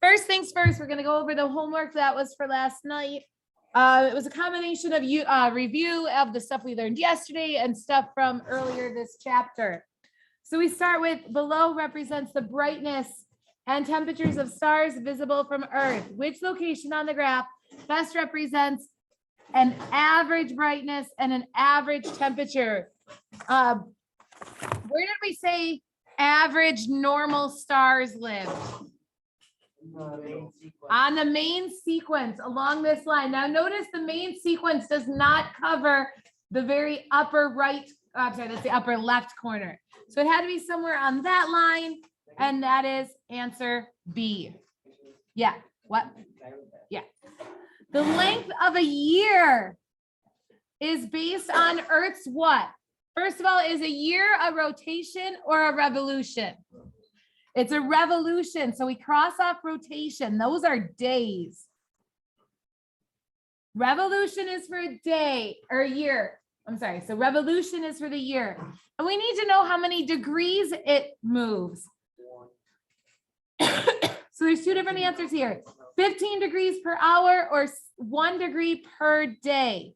First things first, we're going to go over the homework that was for last night. It was a combination of review of the stuff we learned yesterday and stuff from earlier this chapter. So we start with below represents the brightness and temperatures of stars visible from Earth. Which location on the graph best represents an average brightness and an average temperature? Where did we say average normal stars live? On the main sequence along this line. Now notice the main sequence does not cover the very upper right, I'm sorry, that's the upper left corner. So it had to be somewhere on that line, and that is answer B. Yeah, what? Yeah. The length of a year is based on Earth's what? First of all, is a year a rotation or a revolution? It's a revolution. So we cross off rotation. Those are days. Revolution is for a day or a year. I'm sorry. So revolution is for the year. And we need to know how many degrees it moves. So there's two different answers here. 15 degrees per hour or 1 degree per day.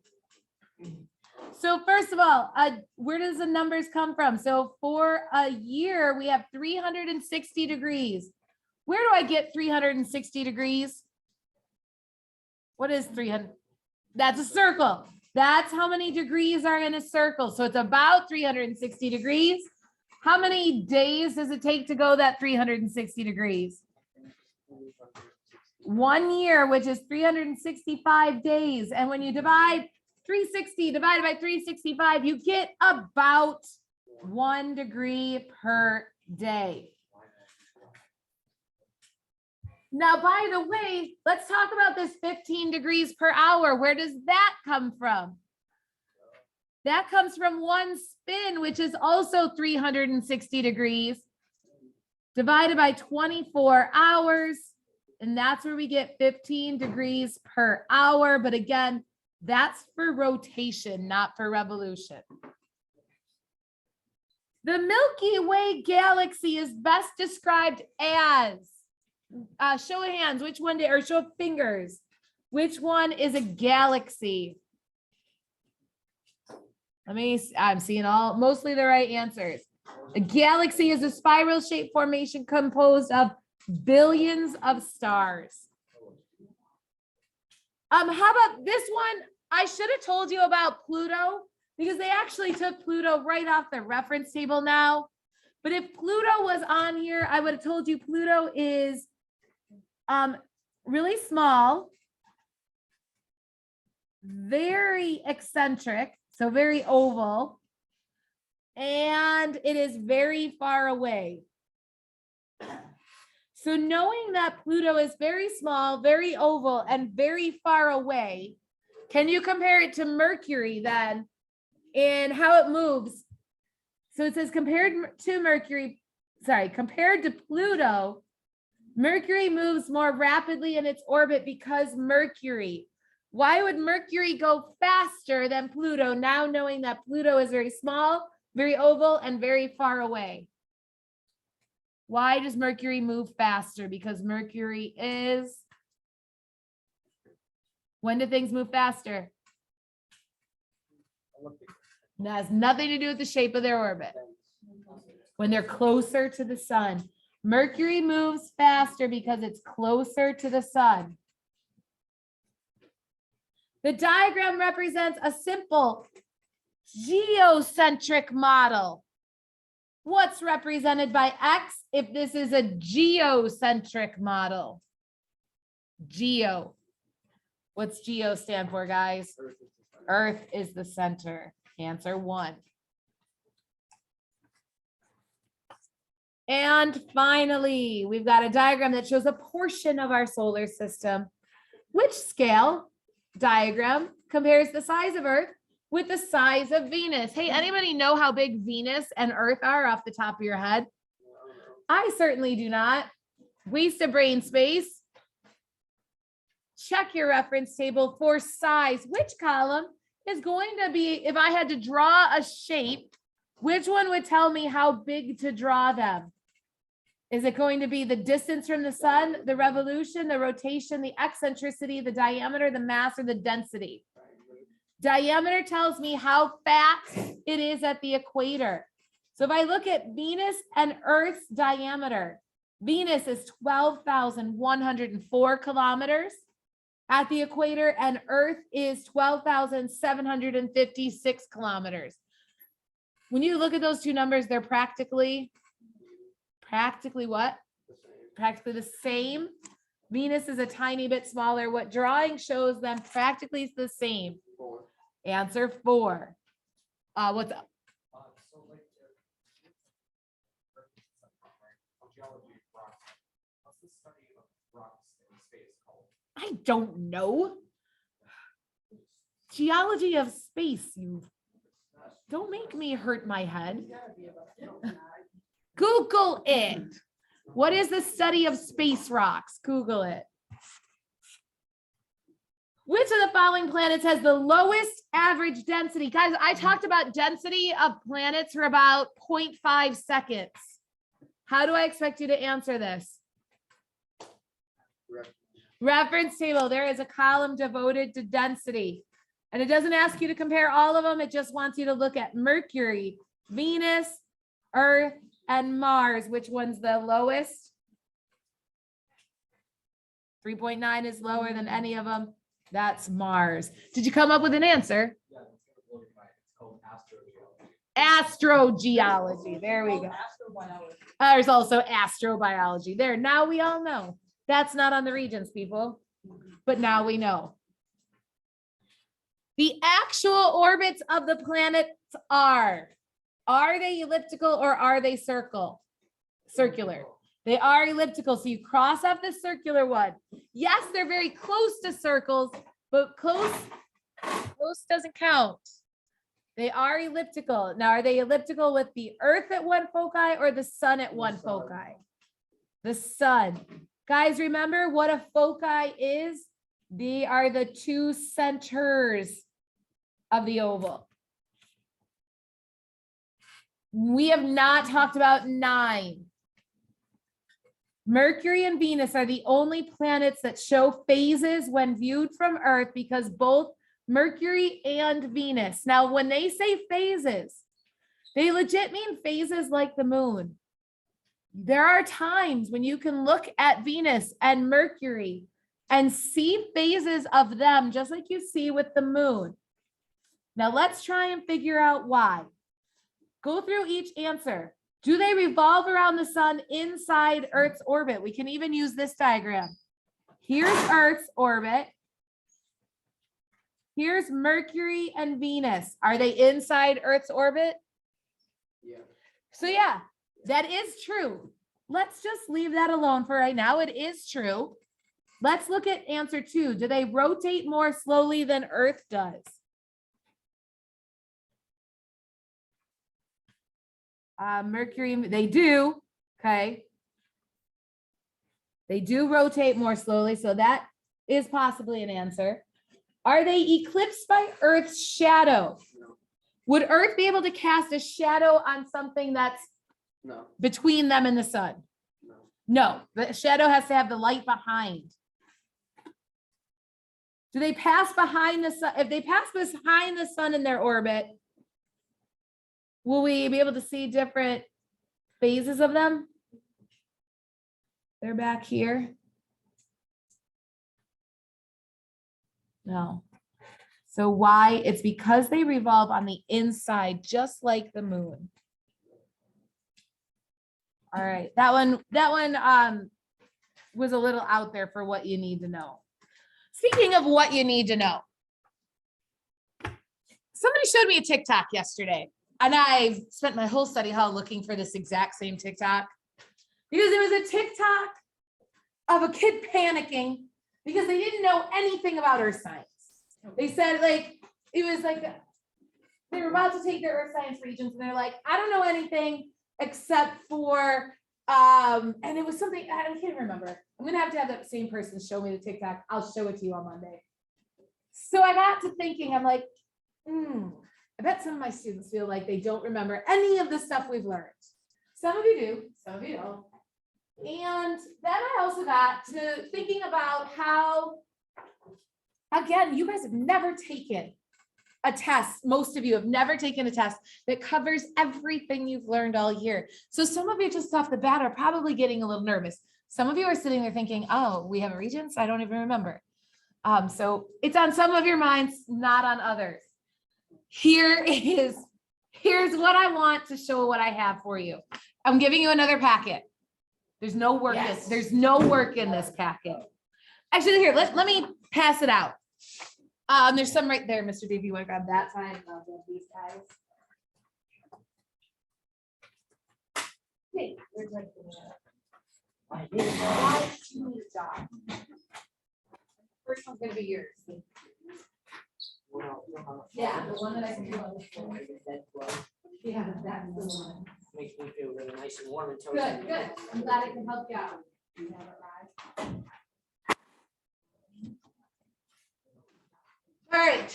So first of all, where does the numbers come from? So for a year, we have 360 degrees. Where do I get 360 degrees? What is 300? That's a circle. That's how many degrees are in a circle. So it's about 360 degrees. How many days does it take to go that 360 degrees? 1 year, which is 365 days. And when you divide 360 divided by 365, you get about 1 degree per day. Now, by the way, let's talk about this 15 degrees per hour. Where does that come from? That comes from one spin, which is also 360 degrees, divided by 24 hours. And that's where we get 15 degrees per hour. But again, that's for rotation, not for revolution. The Milky Way galaxy is best described as, show of hands, which one or show of fingers, which one is a galaxy? I'm seeing mostly the right answers. A galaxy is a spiral shaped formation composed of billions of stars. How about this one? I should have told you about Pluto because they actually took Pluto right off the reference table now. But if Pluto was on here, I would have told you Pluto is really small, very eccentric, so very oval, and it is very far away. So knowing that Pluto is very small, very oval, and very far away, can you compare it to Mercury then in how it moves? So it says compared to Pluto, Mercury moves more rapidly in its orbit because Mercury. Why would Mercury go faster than Pluto now knowing that Pluto is very small, very oval, and very far away? Why does Mercury move faster? Because Mercury is... When do things move faster? It has nothing to do with the shape of their orbit. When they're closer to the sun. Mercury moves faster because it's closer to the sun. The diagram represents a simple geocentric model. What's represented by X if this is a geocentric model? Geo. What's geo stand for, guys? Earth is the center. Answer 1. And finally, we've got a diagram that shows a portion of our solar system. Which scale diagram compares the size of Earth with the size of Venus? Hey, anybody know how big Venus and Earth are off the top of your head? I certainly do not. Waste of brain space. Check your reference table for size. Which column is going to be, if I had to draw a shape, which one would tell me how big to draw them? Is it going to be the distance from the sun, the revolution, the rotation, the eccentricity, the diameter, the mass, or the density? Diameter tells me how fat it is at the equator. So if I look at Venus and Earth's diameter, Venus is 12,104 kilometers at the equator, and Earth is 12,756 kilometers. When you look at those two numbers, they're practically what? Practically the same. Venus is a tiny bit smaller. What drawing shows them practically is the same. Answer 4. What's up? So like geology of rocks. What's the study of rocks in space called? I don't know. Geology of space, you don't make me hurt my head. Google it. What is the study of space rocks? Google it. Which of the following planets has the lowest average density? Guys, I talked about density of planets for about 0.5 seconds. How do I expect you to answer this? Reference table. There is a column devoted to density. And it doesn't ask you to compare all of them. It just wants you to look at Mercury, Venus, Earth, and Mars. Which one's the lowest? 3.9 is lower than any of them. That's Mars. Did you come up with an answer? Yeah, it's called astrogeology. Astrogeology. There we go. There's also astrobiology. There. Now we all know. That's not on the regions, people. But now we know. The actual orbits of the planets are they elliptical or are they circular? They are elliptical. So you cross off the circular one. Yes, they're very close to circles, but close doesn't count. They are elliptical. Now, are they elliptical with the Earth at one foci or the sun at one foci? The sun. Guys, remember what a foci is? They are the two centers of the oval. We have not talked about 9. Mercury and Venus are the only planets that show phases when viewed from Earth because both Mercury and Venus. Now, when they say phases, they legit mean phases like the moon. There are times when you can look at Venus and Mercury and see phases of them just like you see with the moon. Now, let's try and figure out why. Go through each answer. Do they revolve around the sun inside Earth's orbit? We can even use this diagram. Here's Earth's orbit. Here's Mercury and Venus. Are they inside Earth's orbit? Yeah. So yeah, that is true. Let's just leave that alone for right now. It is true. Let's look at answer 2. Do they rotate more slowly than Earth does? Mercury, they do, okay. They do rotate more slowly, so that is possibly an answer. Are they eclipsed by Earth's shadow? No. Would Earth be able to cast a shadow on something that's between them and the sun? No, the shadow has to have the light behind. Do they pass behind the sun? If they pass behind the sun in their orbit, will we be able to see different phases of them? They're back here. No. So why? It's because they revolve on the inside, just like the moon. All right, that one was a little out there for what you need to know. Speaking of what you need to know, somebody showed me a TikTok yesterday. And I spent my whole study hall looking for this exact same TikTok because it was a TikTok of a kid panicking because they didn't know anything about earth science. They said it was like they were about to take their earth science regions and they're like, I don't know anything except for, and it was something, I can't remember. I'm going to have that same person show me the TikTok. I'll show it to you on Monday. So I got to thinking, I'm like, I bet some of my students feel like they don't remember any of the stuff we've learned. Some of you do, some of you don't. And then I also got to thinking about how, again, you guys have never taken a test. Most of you have never taken a test that covers everything you've learned all year. So some of you just off the bat are probably getting a little nervous. Some of you are sitting there thinking, oh, we have a Regents? I don't even remember. So it's on some of your minds, not on others. Here's what I want to show what I have for you. I'm giving you another packet. There's no work. Yes. There's no work in this packet. Actually, here, let me pass it out. There's some right there, Mr. Dave. You want to grab that side? I'll grab these guys. Hey, where's my job? First one's gonna be yours. Yeah, the one that I can do on the floor. Yeah, that's the one. Makes me feel really nice and warm and toasty. Good, good. I'm glad I can help you out. You have it, Raj. All right.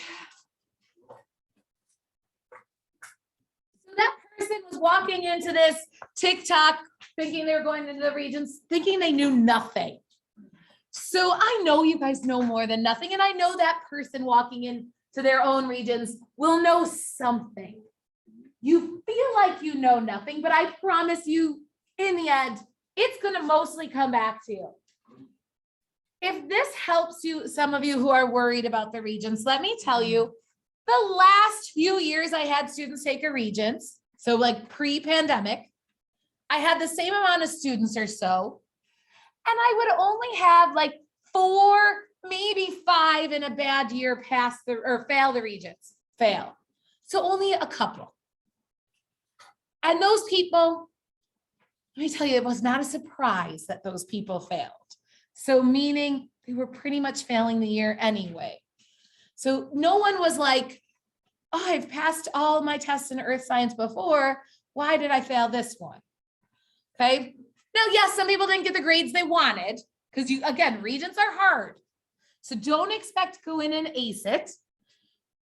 So that person was walking into this TikTok thinking they were going into the Regents, thinking they knew nothing. So I know you guys know more than nothing, and I know that person walking into their own Regents will know something. You feel like you know nothing, but I promise you, in the end, it's going to mostly come back to you. If this helps you, some of you who are worried about the Regents, let me tell you, the last few years I had students take a Regents, so like pre-pandemic, I had the same amount of students or so, and I would only have like 4, maybe 5 in a bad year pass the or fail the Regents, fail. So only a couple. And those people, let me tell you, it was not a surprise that those people failed. So meaning they were pretty much failing the year anyway. So no one was like, oh, I've passed all my tests in earth science before. Why did I fail this one? Okay. Now, yes, some people didn't get the grades they wanted because again, Regents are hard. So don't expect to go in and ace it.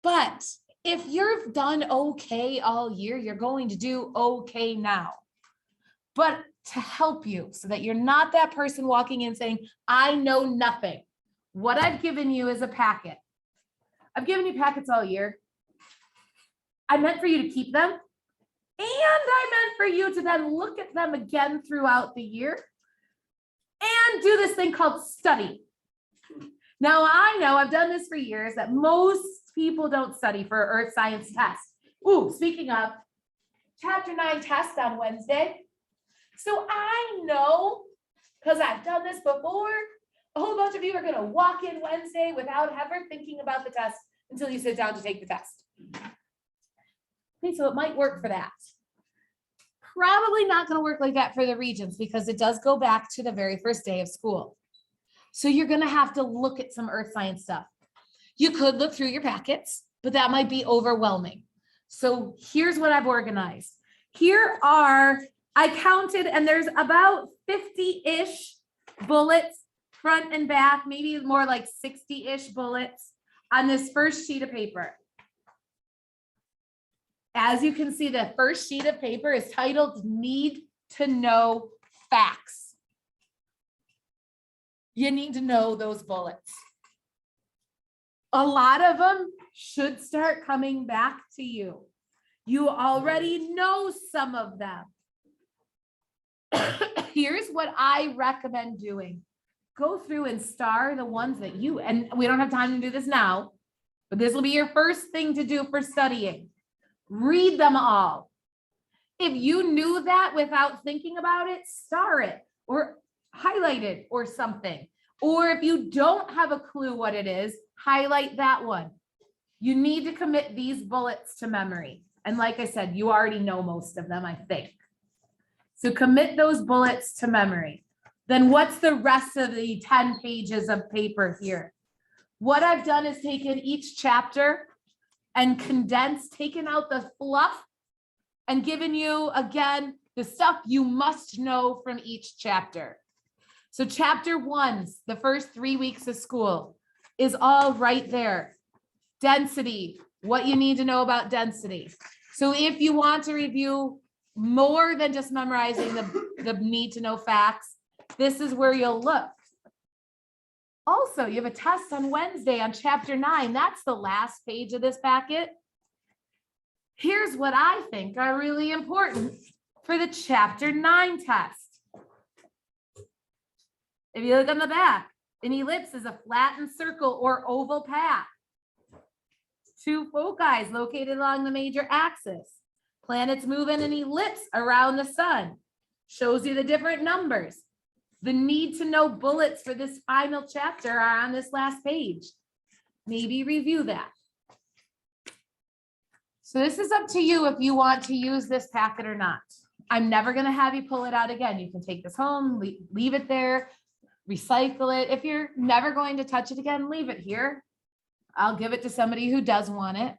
But if you've done okay all year, you're going to do okay now. But to help you so that you're not that person walking in saying, I know nothing. What I've given you is a packet. I've given you packets all year. I meant for you to keep them. And I meant for you to then look at them again throughout the year and do this thing called study. Now, I know I've done this for years that most people don't study for earth science tests. Ooh, speaking of, chapter 9 test on Wednesday. So I know, because I've done this before, a whole bunch of you are going to walk in Wednesday without ever thinking about the test until you sit down to take the test. Okay, so it might work for that. Probably not going to work like that for the Regents because it does go back to the very first day of school. So you're going to have to look at some earth science stuff. You could look through your packets, but that might be overwhelming. So here's what I've organized. Here are, I counted, and there's about 50-ish bullets, front and back, maybe more like 60-ish bullets on this first sheet of paper. As you can see, the first sheet of paper is titled Need to Know Facts. You need to know those bullets. A lot of them should start coming back to you. You already know some of them. Here's what I recommend doing. Go through and star the ones that you, and we don't have time to do this now, but this will be your first thing to do for studying. Read them all. If you knew that without thinking about it, star it or highlight it or something. Or if you don't have a clue what it is, highlight that one. You need to commit these bullets to memory. And like I said, you already know most of them, I think. So commit those bullets to memory. Then what's the rest of the 10 pages of paper here? What I've done is taken each chapter and condensed, taken out the fluff and given you, again, the stuff you must know from each chapter. So chapter 1, the first 3 weeks of school, is all right there. Density, what you need to know about density. So if you want to review more than just memorizing the need to know facts, this is where you'll look. Also, you have a test on Wednesday on chapter 9. That's the last page of this packet. Here's what I think are really important for the chapter 9 test. If you look on the back, an ellipse is a flattened circle or oval path. 2 foci located along the major axis. Planets move in an ellipse around the sun. Shows you the different numbers. The need to know bullets for this final chapter are on this last page. Maybe review that. So this is up to you if you want to use this packet or not. I'm never going to have you pull it out again. You can take this home, leave it there, recycle it. If you're never going to touch it again, leave it here. I'll give it to somebody who does want it.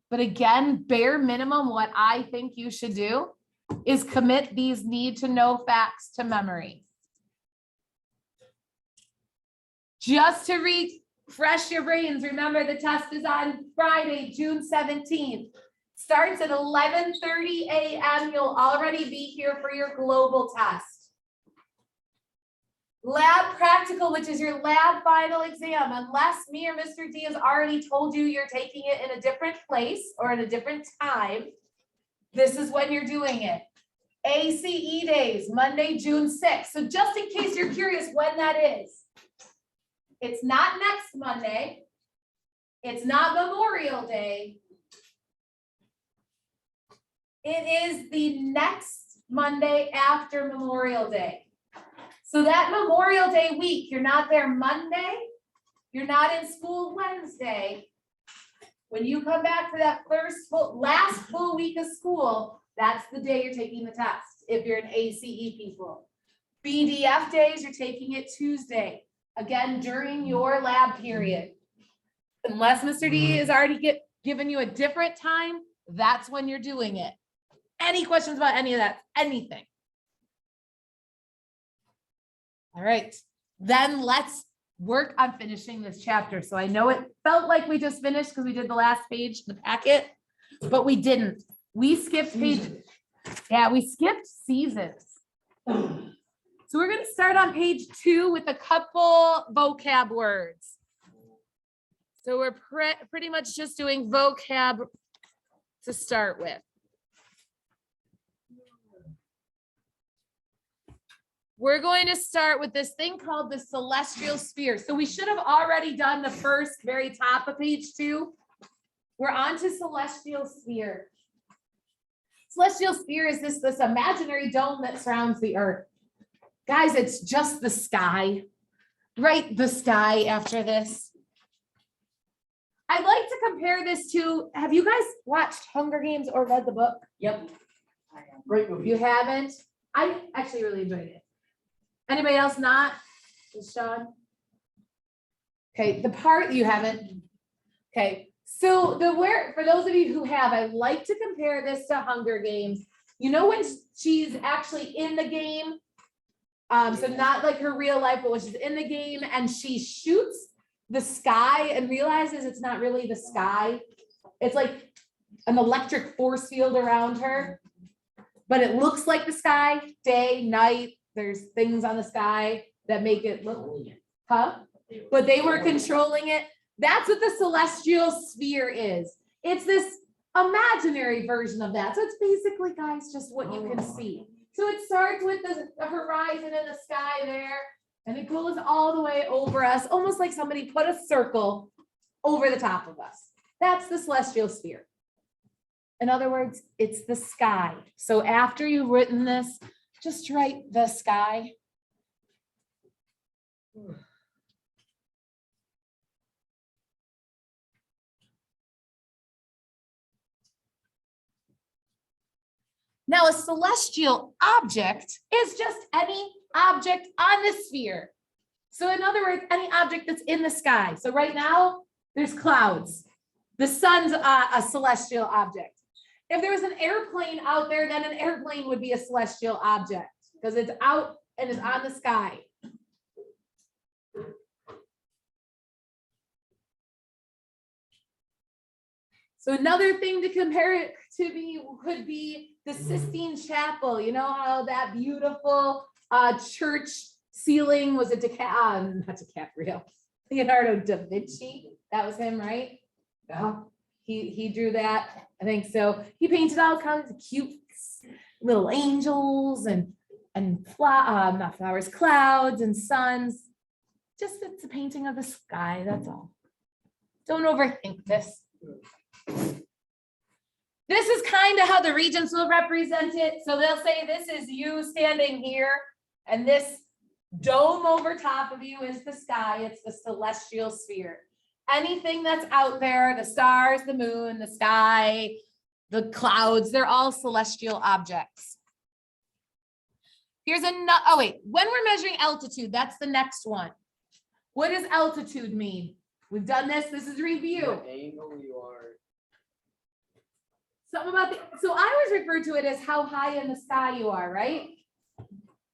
But again, bare minimum, what I think you should do is commit these need to know facts to memory. Just to refresh your brains, remember the test is on Friday, June 17th. Starts at 11:30 a.m. You'll already be here for your global test. Lab practical, which is your lab final exam, unless me or Mr. D has already told you you're taking it in a different place or at a different time, this is when you're doing it. ACE days, Monday, June 6th. So just in case you're curious when that is, it's not next Monday. It's not Memorial Day. It is the next Monday after Memorial Day. So that Memorial Day week, you're not there Monday, you're not in school Wednesday. When you come back for that last full week of school, that's the day you're taking the test, if you're an ACE people. BDF days, you're taking it Tuesday, again, during your lab period. Unless Mr. D has already given you a different time, that's when you're doing it. Any questions about any of that? Anything? All right, then let's work on finishing this chapter. So I know it felt like we just finished because we did the last page, the packet, but we didn't. We skipped page. Yeah, we skipped seasons. So we're going to start on page 2 with a couple vocab words. So we're pretty much just doing vocab to start with. We're going to start with this thing called the celestial sphere. So we should have already done the first very top of page 2. We're on to celestial sphere. Celestial sphere is this imaginary dome that surrounds the earth. Guys, it's just the sky. Write the sky after this. I'd like to compare this to, have you guys watched Hunger Games or read the book? Yep. Great movie. You haven't? I actually really enjoyed it. Anybody else not? Just Sean? Okay, the part you haven't. Okay, so for those of you who have, I like to compare this to Hunger Games. You know when she's actually in the game, so not like her real life, but when she's in the game and she shoots the sky and realizes it's not really the sky. It's like an electric force field around her, but it looks like the sky, day, night. There's things on the sky that make it look, but they were controlling it. That's what the celestial sphere is. It's this imaginary version of that. So it's basically, guys, just what you can see. So it starts with the horizon and the sky there, and it goes all the way over us, almost like somebody put a circle over the top of us. That's the celestial sphere. In other words, it's the sky. So after you've written this, just write the sky. Now, a celestial object is just any object on the sphere. So in other words, any object that's in the sky. So right now, there's clouds. The sun's a celestial object. If there was an airplane out there, then an airplane would be a celestial object because it's out and it's on the sky. So another thing to compare it to could be the Sistine Chapel. You know how that beautiful church ceiling was not DiCaprio, Leonardo da Vinci. That was him, right? Yeah. He drew that. I think so. He painted all kinds of cute little angels and not flowers, clouds and suns. Just it's a painting of the sky. That's all. Don't overthink this. This is kind of how the regents will represent it. So they'll say this is you standing here, and this dome over top of you is the sky. It's the celestial sphere. Anything that's out there, the stars, the moon, the sky, the clouds, they're all celestial objects. Here's another, oh wait, when we're measuring altitude, that's the next one. What does altitude mean? We've done this is review. What angle you are. Something about so I always refer to it as how high in the sky you are, right?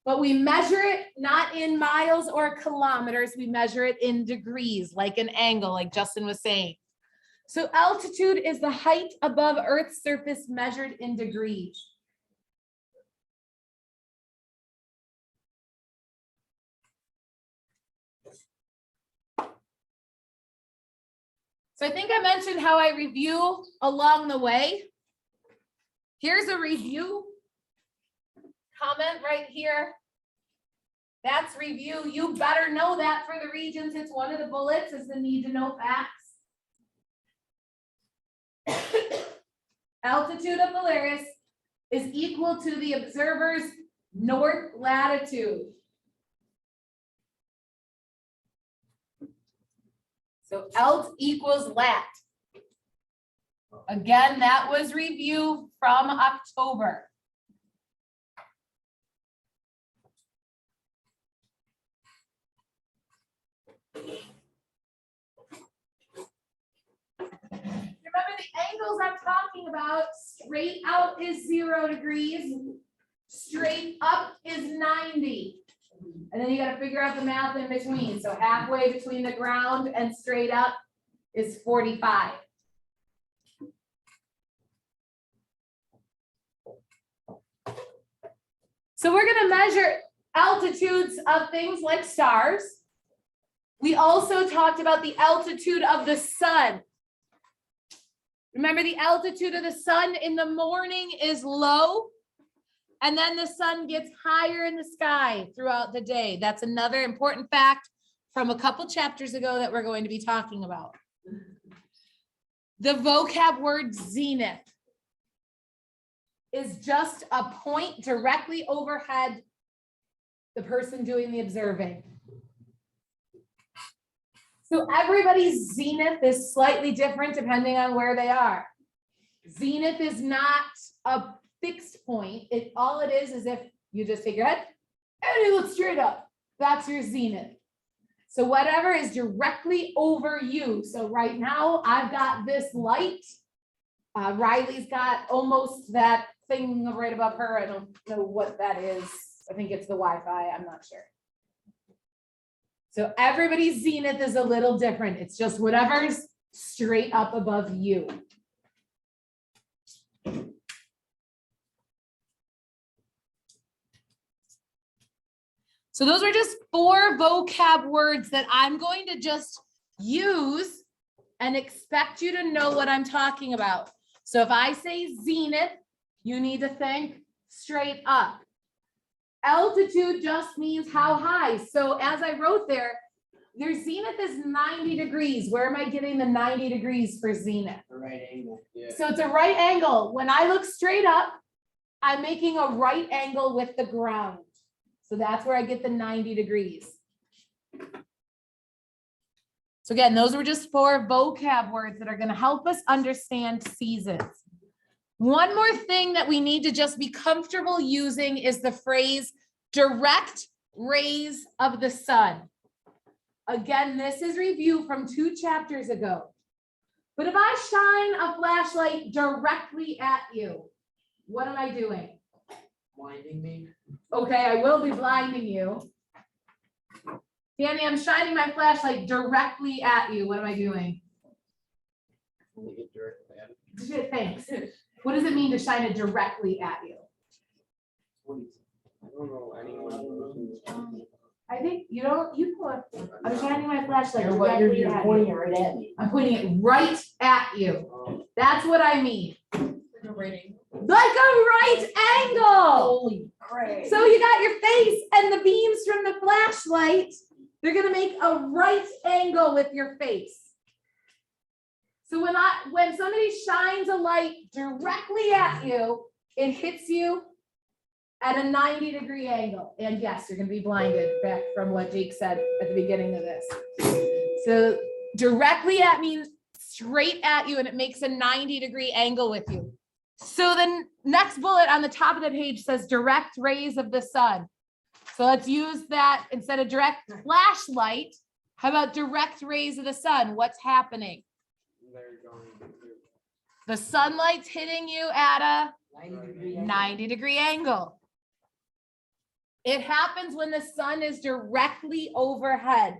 But we measure it not in miles or kilometers, we measure it in degrees, like an angle, like Justin was saying. So altitude is the height above Earth's surface measured in degrees. So I think I mentioned how I review along the way. Here's a review comment right here. That's review. You better know that for the regions. It's one of the bullets is the need to know facts. Altitude of Polaris is equal to the observer's north latitude. So alt equals lat. Again, that was review from October. Remember the angles I'm talking about, straight out is 0 degrees, straight up is 90. And then you got to figure out the math in between. So halfway between the ground and straight up is 45. So we're going to measure altitudes of things like stars. We also talked about the altitude of the sun. Remember, the altitude of the sun in the morning is low, and then the sun gets higher in the sky throughout the day. That's another important fact from a couple chapters ago that we're going to be talking about. The vocab word zenith is just a point directly overhead the person doing the observing. So everybody's zenith is slightly different depending on where they are. Zenith is not a fixed point. All it is if you just take your head and you look straight up. That's your zenith. So whatever is directly over you. So right now I've got this light. Riley's got almost that thing right above her. I don't know what that is. I think it's the Wi-Fi. I'm not sure. So everybody's zenith is a little different. It's just whatever's straight up above you. So those are just 4 vocab words that I'm going to just use and expect you to know what I'm talking about. So if I say zenith, you need to think straight up. Altitude just means how high. So as I wrote there, your zenith is 90 degrees. Where am I getting the 90 degrees for zenith? The right angle. Yeah. So it's a right angle. When I look straight up, I'm making a right angle with the ground. So that's where I get the 90 degrees. So again, those were just 4 vocab words that are going to help us understand seasons. One more thing that we need to just be comfortable using is the phrase direct rays of the sun. Again, this is review from 2 chapters ago. But if I shine a flashlight directly at you, what am I doing? Blinding me. Okay, I will be blinding you. Danny, I'm shining my flashlight directly at you. What am I doing? Only get directly at it. Thanks. What does it mean to shine it directly at you? I don't know anyone. I think you don't, you put, I'm shining my flashlight You're directly you're at pointing you. it right at me. I'm pointing it right at you. Oh, That's what I mean. rating. Like a right angle. Holy crap. So you got your face and the beams from the flashlight, they're gonna make a right angle with your face. So when somebody shines a light directly at you, it hits you at a 90-degree angle. And yes, you're gonna be blinded back from what Jake said at the beginning of this. So directly at means straight at you, and it makes a 90-degree angle with you. So the next bullet on the top of the page says direct rays of the sun. So let's use that instead of direct flashlight. How about direct rays of the sun? What's happening? They're going to. The sunlight's hitting you at a 90-degree. 90-degree angle. It happens when the sun is directly overhead.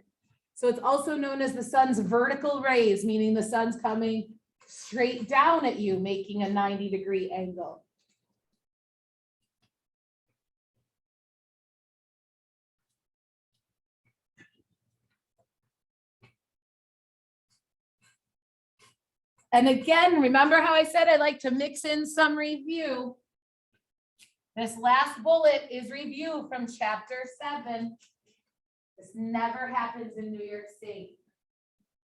So it's also known as the sun's vertical rays, meaning the sun's coming straight down at you, making a 90-degree angle. And again, remember how I said I like to mix in some review. This last bullet is review from chapter 7. This never happens in New York State.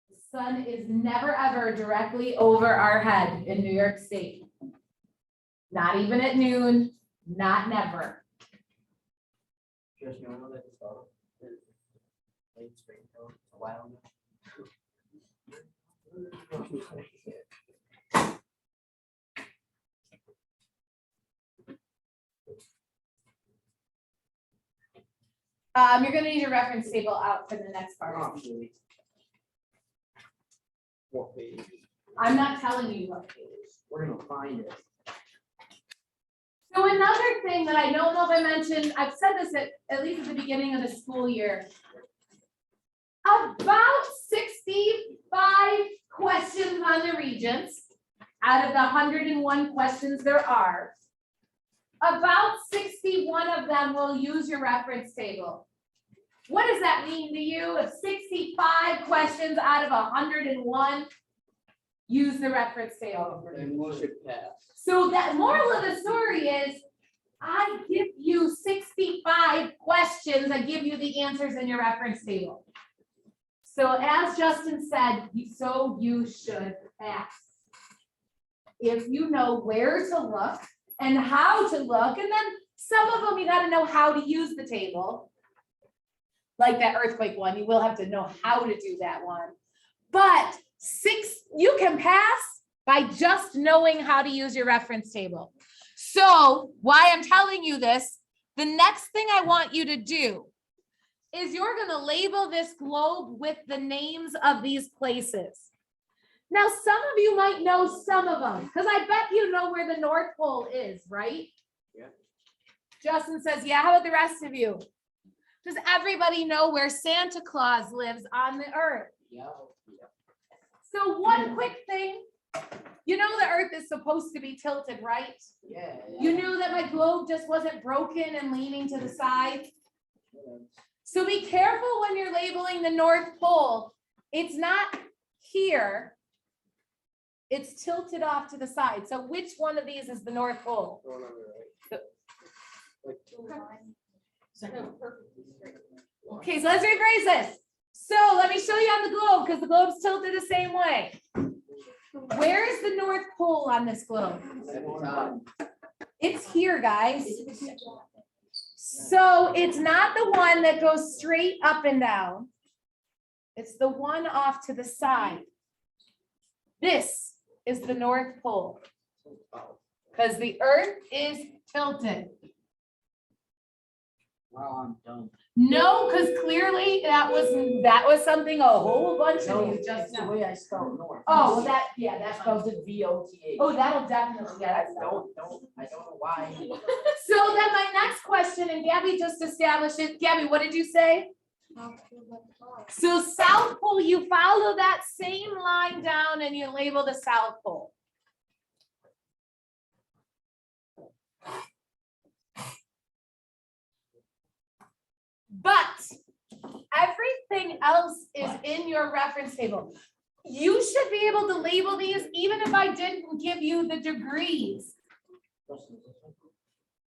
The sun is never ever directly over our head in New York State. Not even at noon, not never. Just know that it's all. Late spring, a while now. You're gonna need your reference table out for the next part. What page? I'm not telling you what page. We're gonna find it. So another thing that I don't know if I mentioned, I've said this at least at the beginning of the school year. About 65 questions on the Regents out of the 101 questions there are. About 61 of them will use your reference table. What does that mean to you? If 65 questions out of 101 use the reference table? Then we should pass. So that moral of the story is, I give you 65 questions, I give you the answers in your reference table. So as Justin said, you should pass. If you know where to look and how to look, and then some of them you gotta know how to use the table. Like that earthquake one, you will have to know how to do that one. But you can pass by just knowing how to use your reference table. So why I'm telling you this, the next thing I want you to do is you're gonna label this globe with the names of these places. Now, some of you might know some of them, because I bet you know where the North Pole is, right? Yeah. Justin says, yeah, how about the rest of you? Does everybody know where Santa Claus lives on the earth? Yeah. So one quick thing, you know the earth is supposed to be tilted, right? Yeah. You knew that my globe just wasn't broken and leaning to the side. So be careful when you're labeling the North Pole. It's not here. It's tilted off to the side. So which one of these is the North Pole? Going on the right. Okay, so let's rephrase this. So let me show you on the globe, because the globe's tilted the same way. Where is the North Pole on this globe? At the top. It's here, guys. So it's not the one that goes straight up and down. It's the one off to the side. This is the North Pole, because the earth is tilted. Wow, I'm dumb. No, because clearly that was something a whole bunch of you just That's the know. way I spell north. Oh, well, that spells spells it VOTH. Oh, that'll definitely, yeah, I that's. I don't know why. So then my next question, and Gabby just established it. Gabby, what did you say? So South Pole, you follow that same line down and you label the South Pole. But everything else is in your reference table. You should be able to label these even if I didn't give you the degrees.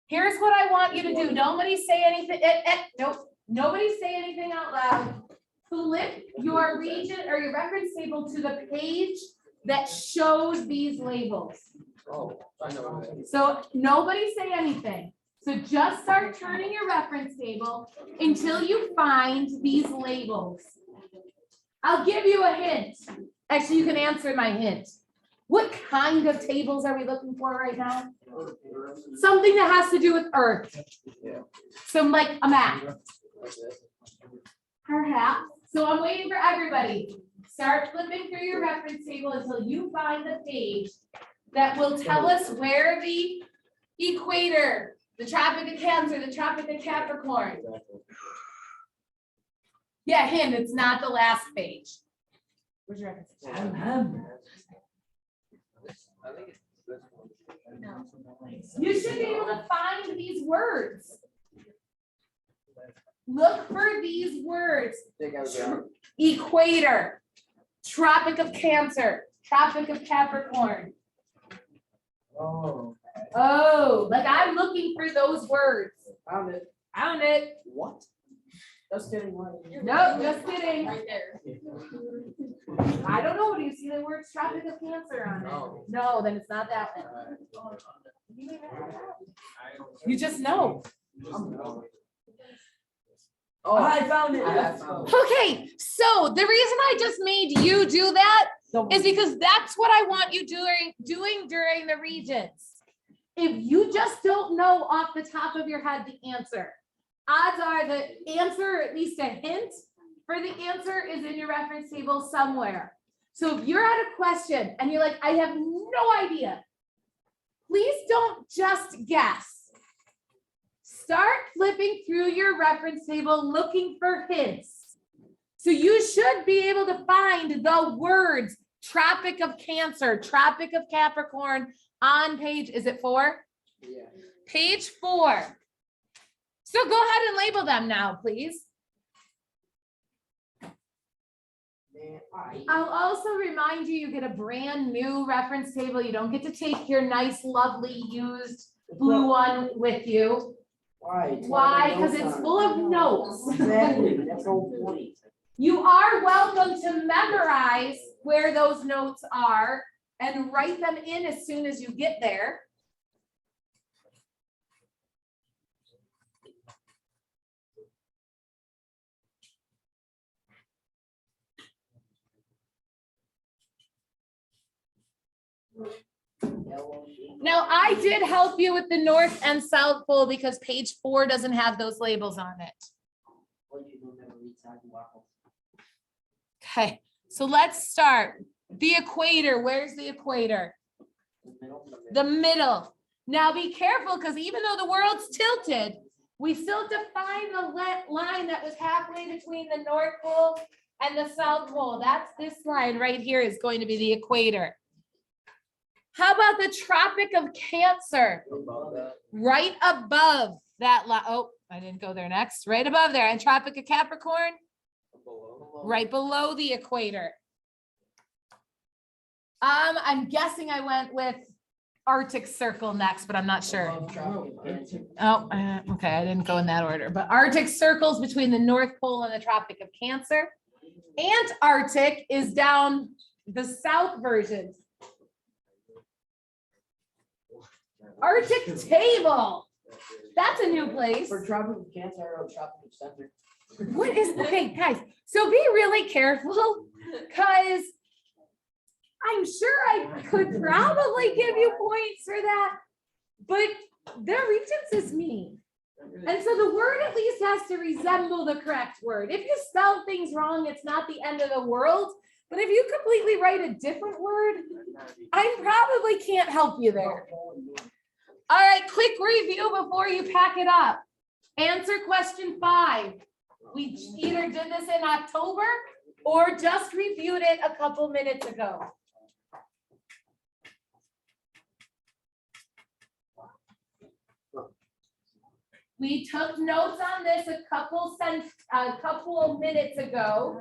Here's what I want you to do. Nobody say anything. Nope. Nobody say anything out loud. Flip your region or your reference table to the page that shows these labels. Oh, I know what it is. So nobody say anything. So just start turning your reference table until you find these labels. I'll give you a hint. Actually, you can answer my hint. What kind of tables are we looking for right now? Something that has to do with Earth. Yeah. So like a map, Like this. perhaps. So I'm waiting for everybody. Start flipping through your reference table until you find the page that will tell us where the equator, the Tropic of Cancer, the Tropic of Capricorn. Exactly. Yeah, hint, it's not the last page. Where's your reference? I think it's this one. You should be able to find these words. Look for these words. Take out the. Equator, Tropic of Cancer, Tropic of Capricorn. Oh, Oh, like I'm looking for those words. found it. Found it. What? Just kidding. Nope, just kidding. Right there. I don't know. Do you see the words Tropic of Cancer on it? No. No, then it's not that one. You just know. Oh, I found it. Okay, so the reason I just made you do that is because that's what I want you doing during the regions. If you just don't know off the top of your head the answer, odds are the answer, or at least a hint for the answer, is in your reference table somewhere. So if you're at a question and you're like, I have no idea, please don't just guess. Start flipping through your reference table looking for hints. So you should be able to find the words Tropic of Cancer, Tropic of Capricorn on page, is it 4? Yeah. Page 4. So go ahead and label them now, please. I'll also remind you, you get a brand new reference table. You don't get to take your nice, lovely, used blue one with you. Why? Why? Because it's full of notes. Exactly, that's the whole point. You are welcome to memorize where those notes are and write them in as soon as you get there. Now, I did help you with the North and South Pole because page 4 doesn't have those labels on it. Okay, so let's start. The equator, where's the equator? The middle. Now be careful, because even though the world's tilted, we still define the line that was halfway between the North Pole and the South Pole. That's this line right here is going to be the equator. How about the Tropic of Cancer? Right above that line. Oh, I didn't go there next. Right above there. And Tropic of Capricorn? Right below the equator. I'm guessing I went with Arctic Circle next, but I'm not sure. Oh, okay, I didn't go in that order, but Arctic Circle's between the North Pole and the Tropic of Cancer. Antarctic is down the south version. Arctic Table. That's a new place. For Tropic of Cancer or Tropic of Center. What is, okay, guys, so be really careful, because I'm sure I could probably give you points for that, but the Regents is me. And so the word at least has to resemble the correct word. If you spell things wrong, it's not the end of the world. But if you completely write a different word, I probably can't help you there. All right, quick review before you pack it up. Answer question 5. We either did this in October or just reviewed it a couple minutes ago. We took notes on this a couple minutes ago.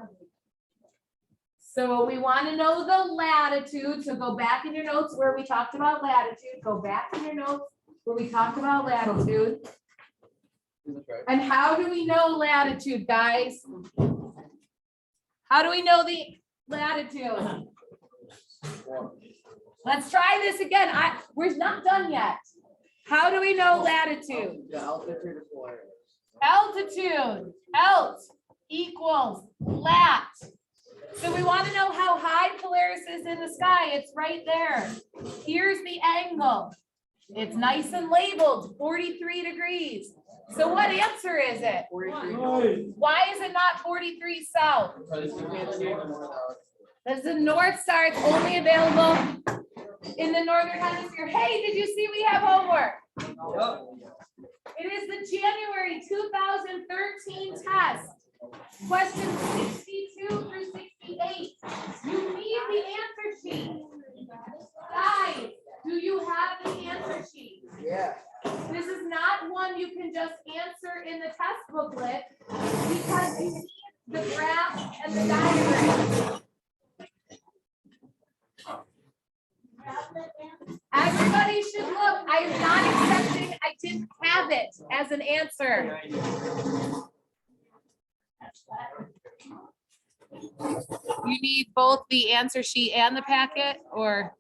So we want to know the latitude, so go back in your notes where we talked about latitude, go back in your notes where we talked about latitude. Is it right? And how do we know latitude, guys? How do we know the latitude? Let's try this again. We're not done yet. How do we know latitude? The altitude is what? Altitude, alt equals lat. So we want to know how high Polaris is in the sky. It's right there. Here's the angle. It's nice and labeled, 43 degrees. So what answer is it? 43. Why is it not 43 south? Because you can't see the north out. That's the North Star. It's only available in the Northern Hemisphere. Hey, did you see we have homework? It is the January 2013 test. Questions 62 through 68. You need the answer sheet. Guys, do you have the answer sheet? Yeah. This is not one you can just answer in the test booklet because you need the graph and the diagram. Everybody should look. I am not accepting, I didn't have it as an answer. You need both the answer sheet and the packet, or?